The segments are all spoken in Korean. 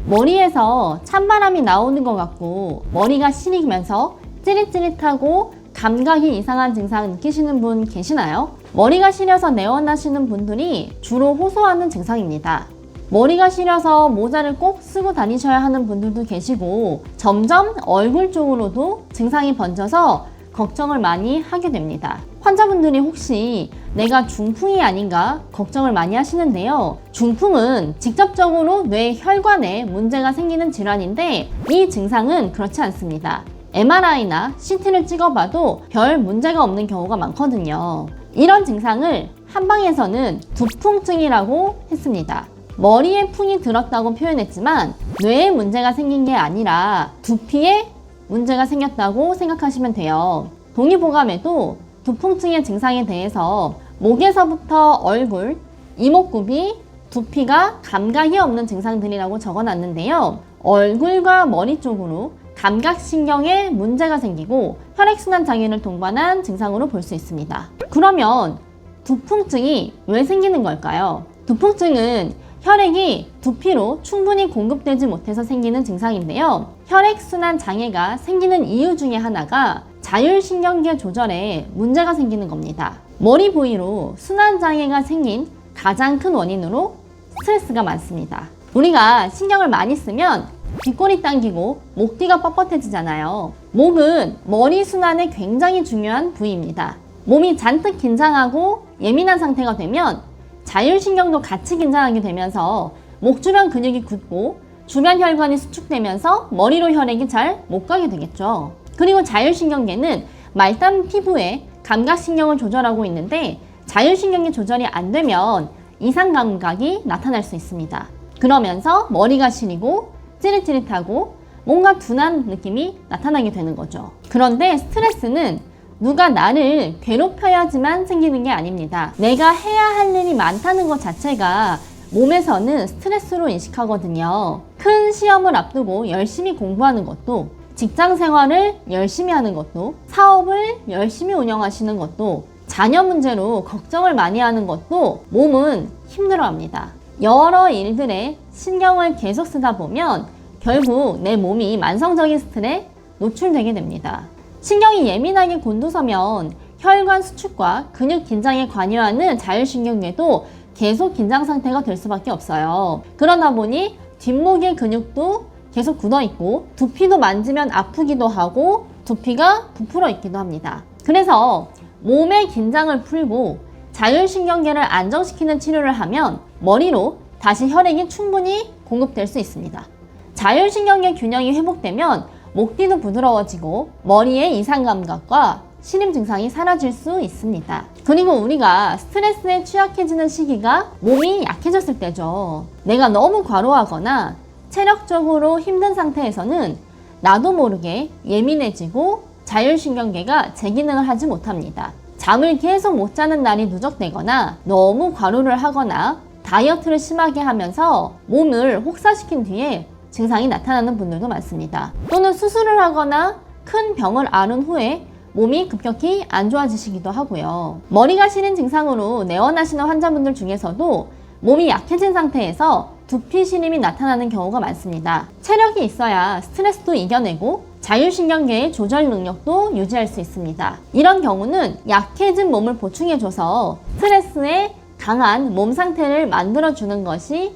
머리에서 찬바람이 나오는 것 같고 머리가 시리면서 찌릿찌릿하고 감각이 이상한 증상 느끼시는 분 계시나요? 머리가 시려서 내원하시는 분들이 주로 호소하는 증상입니다. 머리가 시려서 모자를 꼭 쓰고 다니셔야 하는 분들도 계시고 점점 얼굴 쪽으로도 증상이 번져서 걱정을 많이 하게 됩니다. 환자분들이 혹시 내가 중풍이 아닌가 걱정을 많이 하시는데요. 중풍은 직접적으로 뇌 혈관에 문제가 생기는 질환인데 이 증상은 그렇지 않습니다. MRI나 CT를 찍어봐도 별 문제가 없는 경우가 많거든요. 이런 증상을 한방에서는 두풍증이라고 했습니다. 머리에 풍이 들었다고 표현했지만 뇌에 문제가 생긴 게 아니라 두피에 문제가 생겼다고 생각하시면 돼요. 동의보감에도 두풍증의 증상에 대해서 목에서부터 얼굴, 이목구비, 두피가 감각이 없는 증상들이라고 적어놨는데요. 얼굴과 머리 쪽으로 감각신경에 문제가 생기고 혈액순환 장애를 동반한 증상으로 볼 수 있습니다. 그러면 두풍증이 왜 생기는 걸까요? 두풍증은 혈액이 두피로 충분히 공급되지 못해서 생기는 증상인데요. 혈액순환 장애가 생기는 이유 중에 하나가 자율신경계 조절에 문제가 생기는 겁니다. 머리 부위로 순환장애가 생긴 가장 큰 원인으로 스트레스가 많습니다. 우리가 신경을 많이 쓰면 뒷골이 당기고 목 뒤가 뻣뻣해지잖아요. 목은 머리 순환에 굉장히 중요한 부위입니다. 몸이 잔뜩 긴장하고 예민한 상태가 되면 자율신경도 같이 긴장하게 되면서 목 주변 근육이 굳고 주변 혈관이 수축되면서 머리로 혈액이 잘 못 가게 되겠죠. 그리고 자율신경계는 말단 피부에 감각신경을 조절하고 있는데 자율신경계 조절이 안 되면 이상 감각이 나타날 수 있습니다. 그러면서 머리가 시리고 찌릿찌릿하고 뭔가 둔한 느낌이 나타나게 되는 거죠. 그런데 스트레스는 누가 나를 괴롭혀야지만 생기는 게 아닙니다. 내가 해야 할 일이 많다는 것 자체가 몸에서는 스트레스로 인식하거든요. 큰 시험을 앞두고 열심히 공부하는 것도, 직장 생활을 열심히 하는 것도, 사업을 열심히 운영하시는 것도, 자녀 문제로 걱정을 많이 하는 것도 몸은 힘들어합니다. 여러 일들에 신경을 계속 쓰다 보면 결국 내 몸이 만성적인 스트레스에 노출되게 됩니다. 신경이 예민하게 곤두서면 혈관 수축과 근육 긴장에 관여하는 자율신경계도 계속 긴장 상태가 될 수밖에 없어요. 그러다 보니 뒷목의 근육도 계속 굳어있고 두피도 만지면 아프기도 하고 두피가 부풀어 있기도 합니다. 그래서 몸의 긴장을 풀고 자율신경계를 안정시키는 치료를 하면 머리로 다시 혈액이 충분히 공급될 수 있습니다. 자율신경계 균형이 회복되면 목 뒤도 부드러워지고 머리의 이상 감각과 시림 증상이 사라질 수 있습니다. 그리고 우리가 스트레스에 취약해지는 시기가 몸이 약해졌을 때죠. 내가 너무 과로하거나 체력적으로 힘든 상태에서는 나도 모르게 예민해지고 자율신경계가 제 기능을 하지 못합니다. 잠을 계속 못 자는 날이 누적되거나 너무 과로를 하거나 다이어트를 심하게 하면서 몸을 혹사시킨 뒤에 증상이 나타나는 분들도 많습니다. 또는 수술을 하거나 큰 병을 앓은 후에 몸이 급격히 안 좋아지시기도 하고요. 머리가 시린 증상으로 내원하시는 환자분들 중에서도 몸이 약해진 상태에서 두피 시림이 나타나는 경우가 많습니다. 체력이 있어야 스트레스도 이겨내고 자율신경계의 조절 능력도 유지할 수 있습니다. 이런 경우는 약해진 몸을 보충해줘서 스트레스에 강한 몸 상태를 만들어주는 것이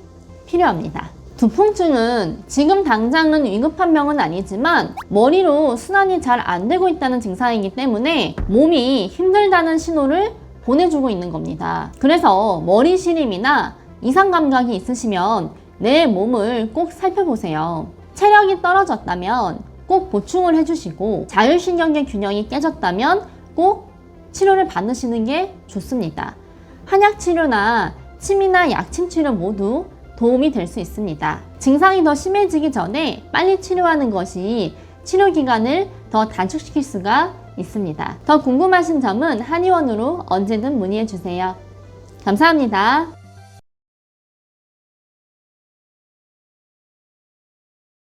필요합니다. 두풍증은 지금 당장은 위급한 병은 아니지만 머리로 순환이 잘 안 되고 있다는 증상이기 때문에 몸이 힘들다는 신호를 보내주고 있는 겁니다. 그래서 머리 시림이나 이상 감각이 있으시면 내 몸을 꼭 살펴보세요. 체력이 떨어졌다면 꼭 보충을 해주시고 자율신경계 균형이 깨졌다면 꼭 치료를 받으시는 게 좋습니다. 한약치료나 침이나 약침치료 모두 도움이 될 수 있습니다. 증상이 더 심해지기 전에 빨리 치료하는 것이 치료 기간을 더 단축시킬 수가 있습니다. 더 궁금하신 점은 한의원으로 언제든 문의해 주세요. 감사합니다.